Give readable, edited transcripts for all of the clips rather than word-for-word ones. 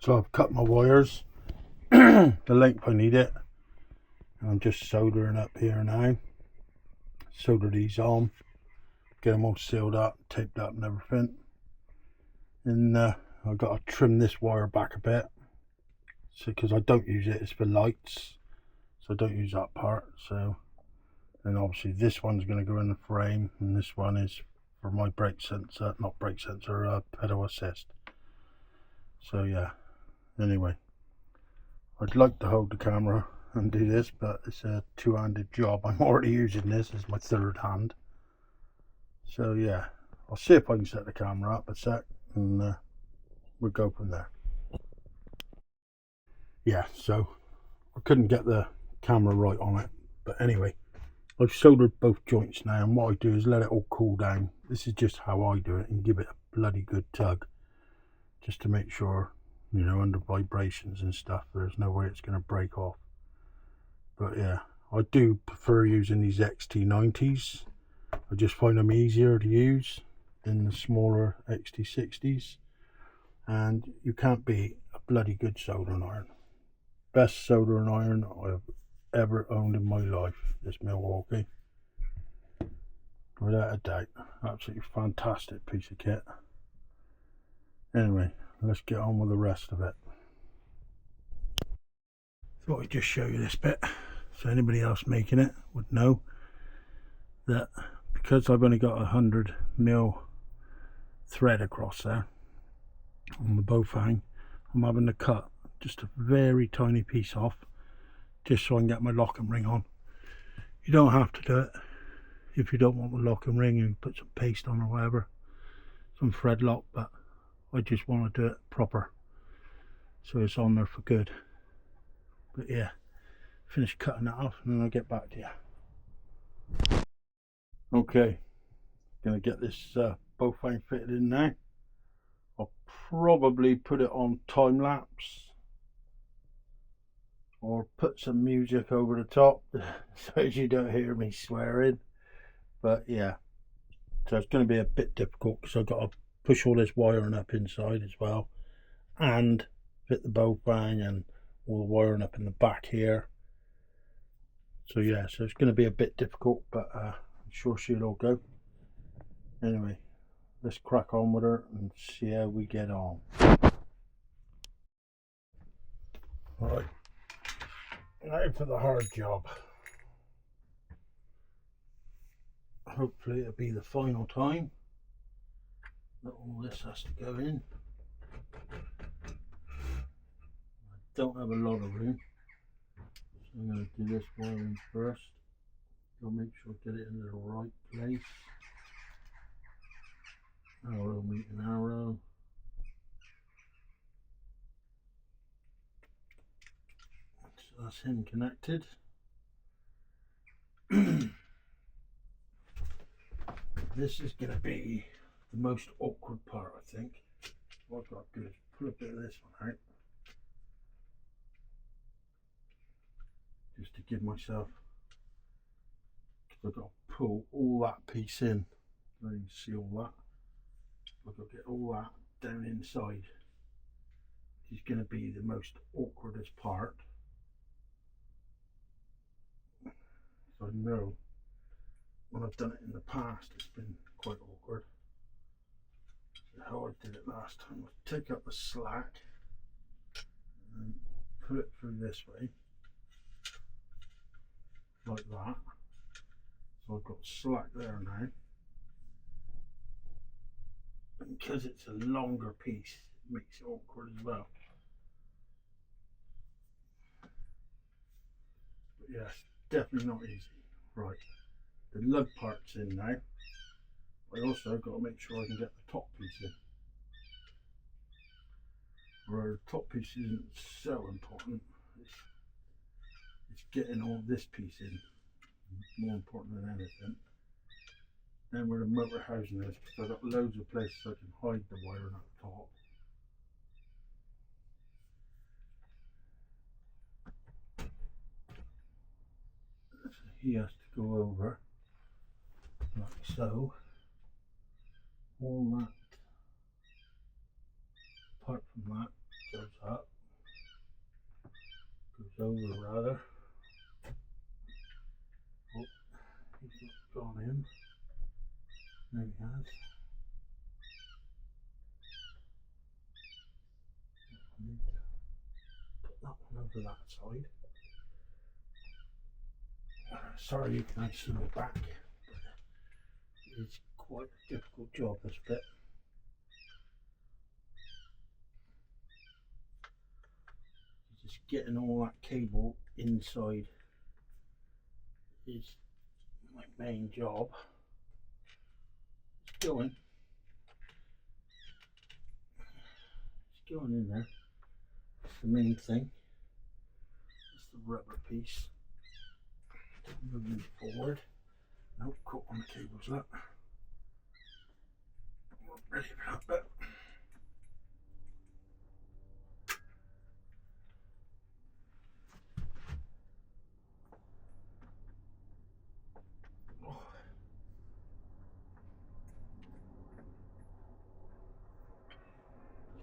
So I've cut my wires the length I need it. I'm just soldering up here now. Solder these on, get them all sealed up, taped up and everything. And I've got to trim this wire back a bit, so because I don't use it, it's for lights, so I don't use that part. So, and obviously this one's going to go in the frame, and this one is for my brake sensor, not brake sensor, pedal assist. So yeah, anyway, I'd like to hold the camera and do this, but it's a two-handed job. I'm already using this as my third hand. So yeah, I'll see if I can set the camera up a sec, and we'll go from there. Yeah, so I couldn't get the camera right on it, but anyway, I've soldered both joints now, and what I do is let it all cool down. This is just how I do it, and give it a bloody good tug, just to make sure, you know, under vibrations and stuff, there's no way it's going to break off. But yeah, I do prefer using these XT90s. I just find them easier to use than the smaller XT60s. And you can't beat a bloody good soldering iron. Best soldering iron I've ever owned in my life, this Milwaukee. Without a doubt. Absolutely fantastic piece of kit. Anyway, let's get on with the rest of it. Thought I'd just show you this bit, so anybody else making it would know that because I've only got 100mm thread across there on the bow fang, I'm having to cut just a very tiny piece off just so I can get my locking ring on. You don't have to do it if you don't want the locking ring, and put some paste on or whatever, some thread lock, but I just want to do it proper so it's on there for good. But yeah, finish cutting that off and then I'll get back to you. Okay, gonna get this bow fang fitted in now. I'll probably put it on time lapse or put some music over the top so you don't hear me swearing. But yeah, so it's going to be a bit difficult because I've got to push all this wiring up inside as well, and fit the bow fang and all the wiring up in the back here. So yeah, so it's going to be a bit difficult, but I'm sure she'll all go. Anyway, let's crack on with her and see how we get on. Right, now for the hard job. Hopefully it'll be the final time that all this has to go in. I don't have a lot of room, so I'm going to do this wiring first. I'll make sure I get it into the right place. Arrow meeting arrow. So that's him connected. This is going to be the most awkward part, I think. What I've got to do is pull a bit of this one out, just to give myself, because I've got to pull all that piece in. You can see all that. I've got to get all that down inside. This is going to be the most awkwardest part. So I know when I've done it in the past, it's been quite awkward. So how I did it last time was take up the slack and pull it through this way, like that. So I've got slack there now. And because it's a longer piece, it makes it awkward as well. But yeah, it's definitely not easy. Right. The lug part's in now. I also got to make sure I can get the top piece in. Where the top piece isn't so important, it's getting all this piece in, more important than anything. Then where the motor housing is, because I've got loads of places I can hide the wiring at the top. So he has to go over like so. All that, apart from that, goes up. over rather. Oh, he's not gone in. There he has. I need to put that one over that side. Sorry you can't see my back, but it's quite a difficult job, this bit. Just getting all that cable inside is my main job. It's going in there. That's the main thing. That's the rubber piece. Moving forward. Nope, caught on the cables. Look. Ready for that bit.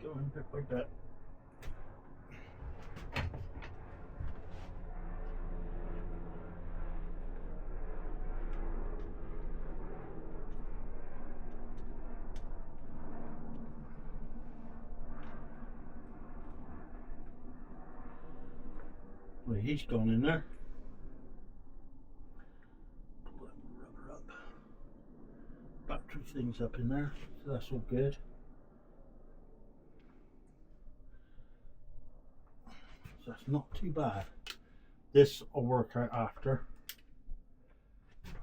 Going bit by bit. Well, he's gone in there. Pull that rubber up. Battery things up in there, so that's all good. So that's not too bad. This will work out after.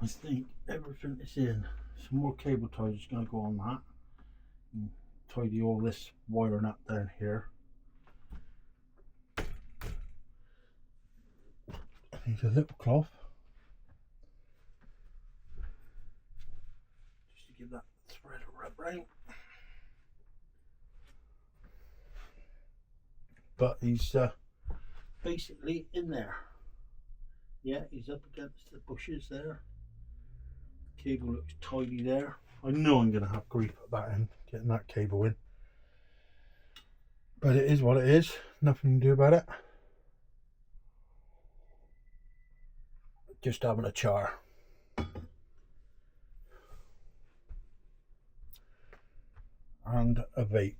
I think everything is in. Some more cable ties is going to go on that. And tidy all this wiring up down here. I need a little cloth. Just to give that thread a rub round. But he's basically in there. Yeah, he's up against the bushes there. Cable looks tidy there. I know I'm going to have grief at that end, getting that cable in. But it is what it is. Nothing to do about it. Just having a char. And a vape.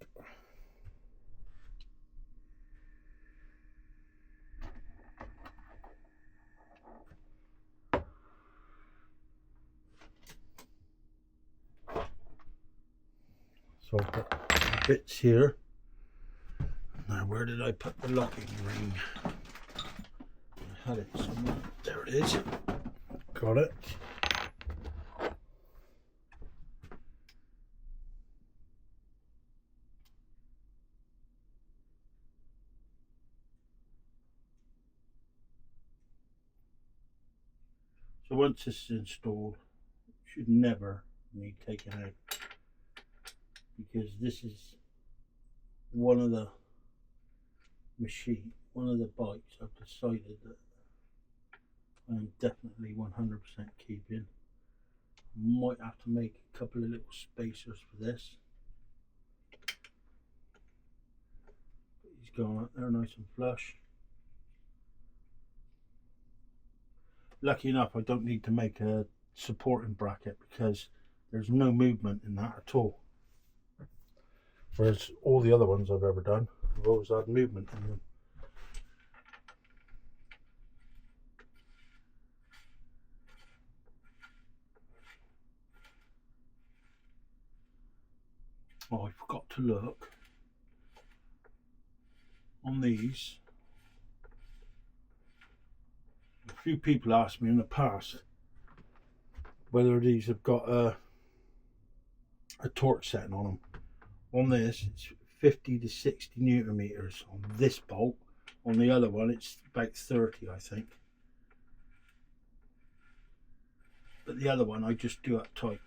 So I've got bits here. Now where did I put the locking ring? I had it somewhere. There it is. Got it. So once this is installed, it should never need taken out, because this is one of the bikes I've decided that I'm definitely 100% keeping. Might have to make a couple of little spacers for this. But he's going up there nice and flush. Lucky enough, I don't need to make a supporting bracket because there's no movement in that at all. Whereas all the other ones I've ever done, I've always had movement in them. Oh, I forgot to look on these. A few people asked me in the past whether these have got a torque setting on them. On this, it's 50 to 60 newton meters on this bolt. On the other one, it's about 30, I think. But the other one, I just do up tight.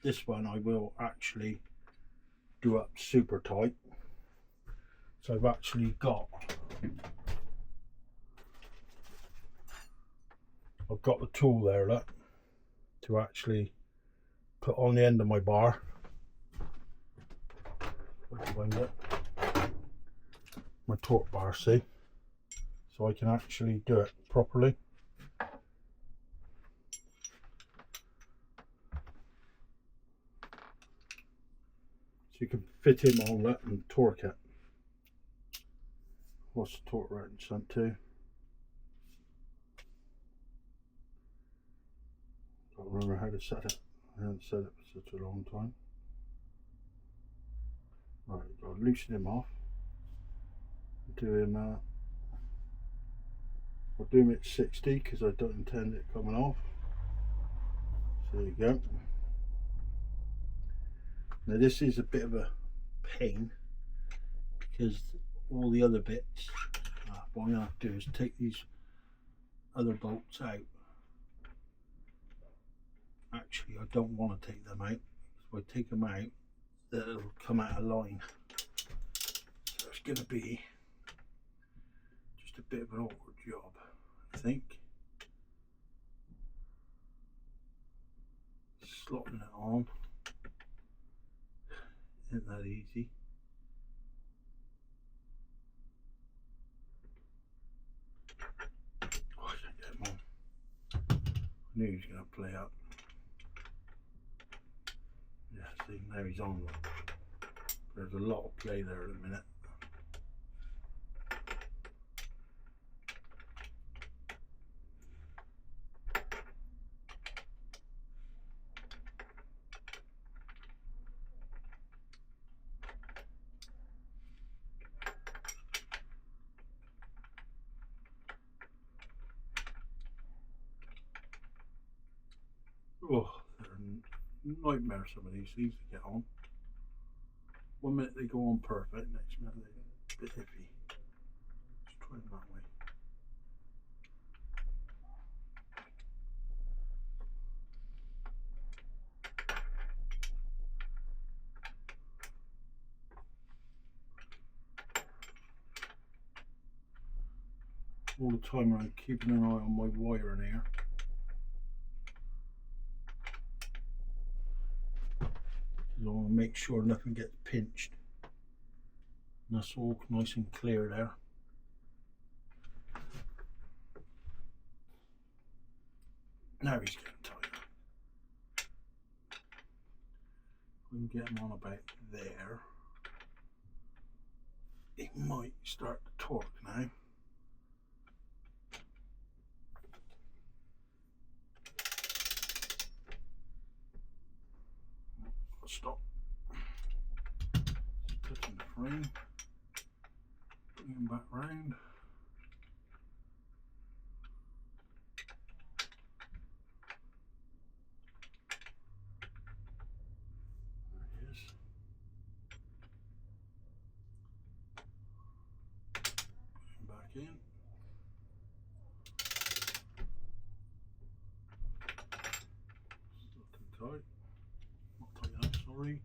This one, I will actually do up super tight. So I've actually got the tool there, look, to actually put on the end of my bar. My torque bar, see? so I can actually do it properly. So you can fit in all that and torque it. What's the torque rating sent to? Don't remember how to set it. I haven't set it for such a long time. Right, I'll loosen him off. Do him. I'll do him at 60 because I don't intend it coming off. So there you go. Now this is a bit of a pain because all the other bits, what I'm going to have to do is take these other bolts out. Actually, I don't want to take them out. If I take them out, it'll come out of line. So it's going to be just a bit of an awkward job, I think. Slotting it on isn't that easy. Oh, I can't get him on. I knew he was going to play up. Yeah, see, now he's on. There's a lot of play there in a minute. Oh, they're a nightmare, some of these things to get on. One minute they go on perfect, next minute they're a bit iffy. Let's try them that way. All the time I'm keeping an eye on my wiring here. I want to make sure nothing gets pinched. And that's all nice and clear there. Now he's getting tight. We can get him on about there. He might start to torque now. Stop. Touching the frame. Bring him back round. There he is. Bring him back in. Still too tight. Not tight enough, sorry.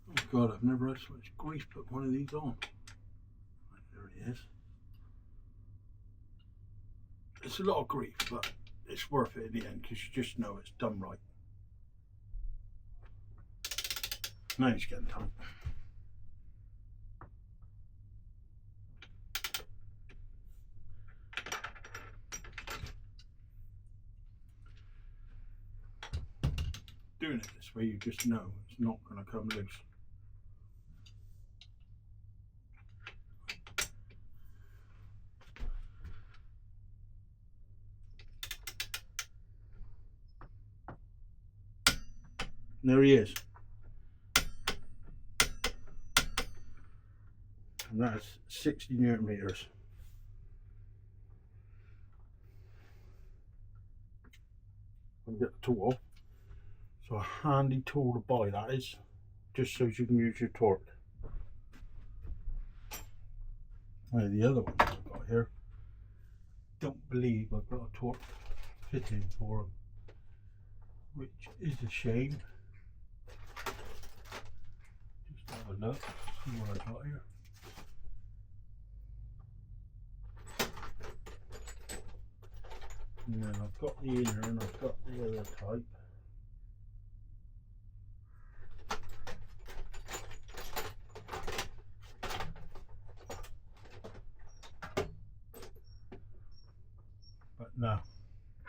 Oh God, I've never had so much grief put one of these on. Right, there he is. It's a lot of grief, but it's worth it in the end because you just know it's done right. Now he's getting tight. Doing it this way, you just know it's not going to come loose. And there he is. And that's 60 Newton meters. I'll get the tool off. So a handy tool to buy, that is, just so you can use your torque. Now the other ones I've got here, don't believe I've got a torque fitting for them, which is a shame. Just have a look, see what I got here. And then I've got the inner and I've got the other type.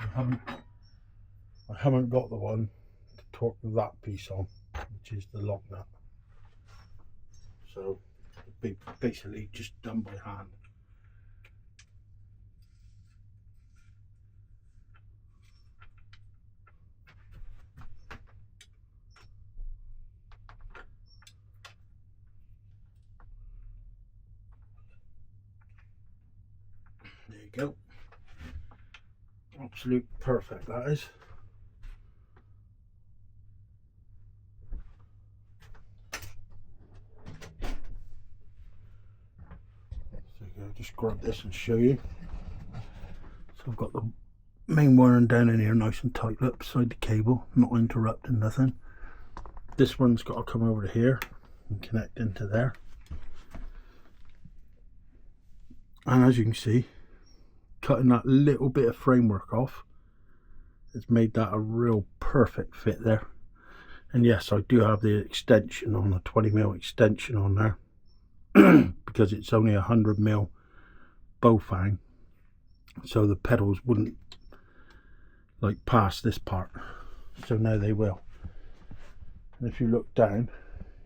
I haven't got the one to torque that piece on, which is the lock nut. So basically just done by hand. There you go. Absolute perfect, that is. So I'll just grab this and show you. So I've got the main wiring down in here nice and tight up beside the cable, not interrupting nothing. This one's got to come over to here and connect into there. And as you can see, cutting that little bit of framework off, it's made that a real perfect fit there. And yes, I do have the extension on, a 20mm extension on there because it's only a 100mm bow fang, so the pedals wouldn't like pass this part, so now they will. And if you look down,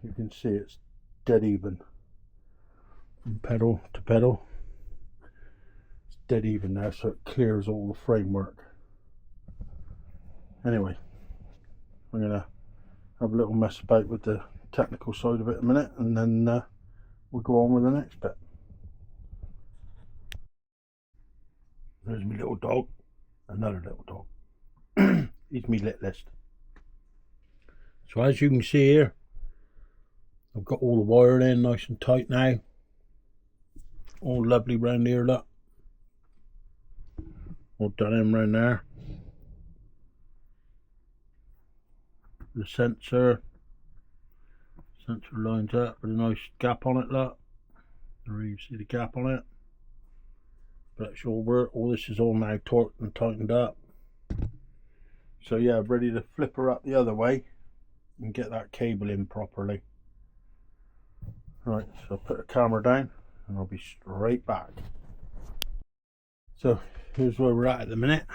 you can see it's dead even from pedal to pedal. It's dead even now, so it clears all the framework. Anyway, I'm gonna have a little mess about with the technical side of it in a minute, and then we'll go on with the next bit. There's my little dog, another little dog. He's me lit list. So as you can see here, I've got all the wiring in nice and tight now. All lovely round here, look. All done in round there. The sensor lines up with a nice gap on it, look. There you see the gap on it. But that's all work. All this is all now torqued and tightened up. So yeah, ready to flip her up the other way and get that cable in properly. Right, so I'll put the camera down and I'll be straight back. So here's where we're at the minute.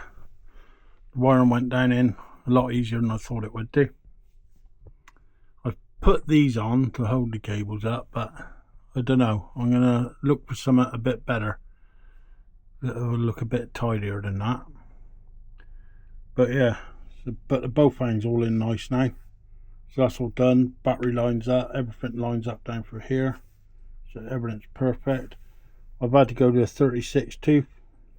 The wiring went down in a lot easier than I thought it would do. I've put these on to hold the cables up, but I don't know, I'm gonna look for something a bit better that will look a bit tidier than that. But yeah, but the bow fang's all in nice now, so that's all done. Battery lines up, everything lines up down through here, so everything's perfect. I've had to go to a 36 tooth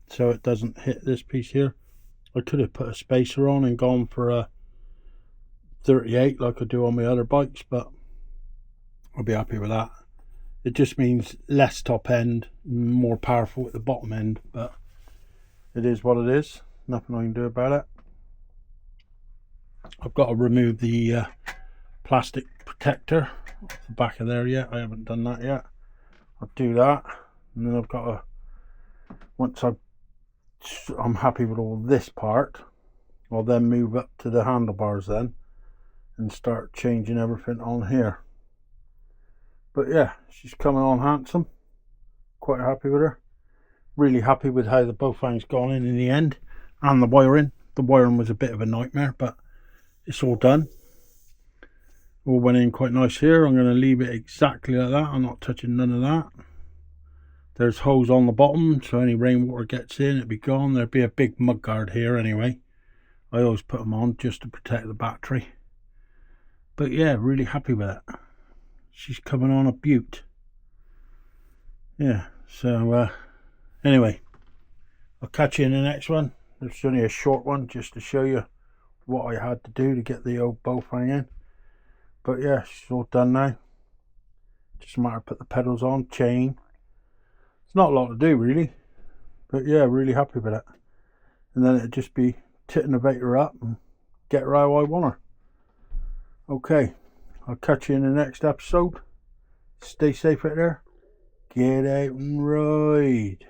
so it doesn't hit this piece here. I could have put a spacer on and gone for a 38 like I do on my other bikes, but I'll be happy with that. It just means less top end, more powerful at the bottom end, but it is what it is. Nothing I can do about it. I've got to remove the plastic protector off the back of there yet. I haven't done that yet. I'll do that, and then I've got to, once I'm happy with all this part, I'll then move up to the handlebars then and start changing everything on here. But yeah, she's coming on handsome. Quite happy with her. Really happy with how the bow fang's gone in the end, and the wiring. The wiring was a bit of a nightmare, but it's all done. All went in quite nice here. I'm going to leave it exactly like that. I'm not touching none of that. There's hose on the bottom, so any rainwater gets in, it'll be gone. There'll be a big mud guard here anyway. I always put them on just to protect the battery. But yeah, really happy with it. She's coming on a beaut. Yeah, so anyway, I'll catch you in the next one. It's only a short one just to show you what I had to do to get the old bow fang in. But yeah, she's all done now. Just a matter of put the pedals on, chain. It's not a lot to do really, but yeah, really happy with it. And then it'd just be titinnovate her up and get her how I want her. Okay, I'll catch you in the next episode. Stay safe out there. Get out and ride.